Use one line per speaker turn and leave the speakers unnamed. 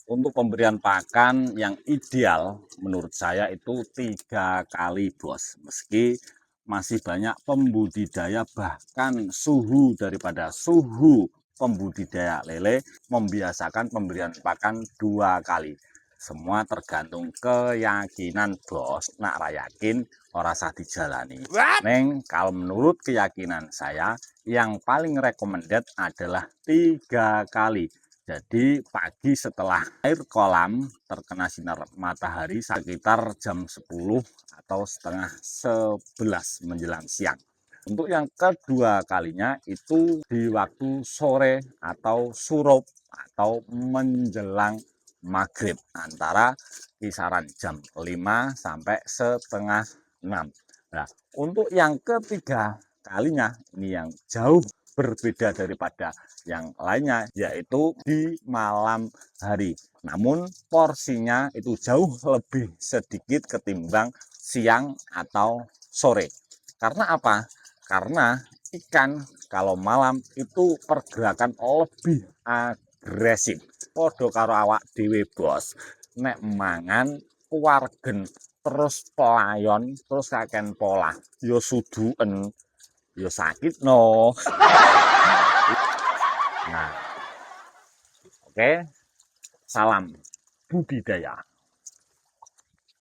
Untuk pemberian pakan yang ideal menurut saya itu 3 kali, Bos. Meski masih banyak pembudidaya bahkan daripada suhu pembudidaya lele membiasakan pemberian pakan 2 kali. Semua tergantung keyakinan, Bos. Nak ra yakin ora sah dijalani. Neng, kalau menurut keyakinan saya yang paling recommended adalah 3 kali. Jadi pagi setelah air kolam terkena sinar matahari sekitar jam 10 atau setengah 11 menjelang siang. Untuk yang kedua kalinya itu di waktu sore atau surup atau menjelang maghrib antara kisaran jam 5 sampai setengah 6. Nah, untuk yang ketiga kalinya ini yang jauh berbeda daripada yang lainnya, yaitu di malam hari. Namun porsinya itu jauh lebih sedikit ketimbang siang atau sore. Karena apa? Karena ikan kalau malam itu pergerakan lebih agresif. Podo karo awak dhewe, Bos. Nek mangan kuwargen terus pelayon terus kaken pola. Yo suduen, yo sakit no. Nah, oke, salam budidaya.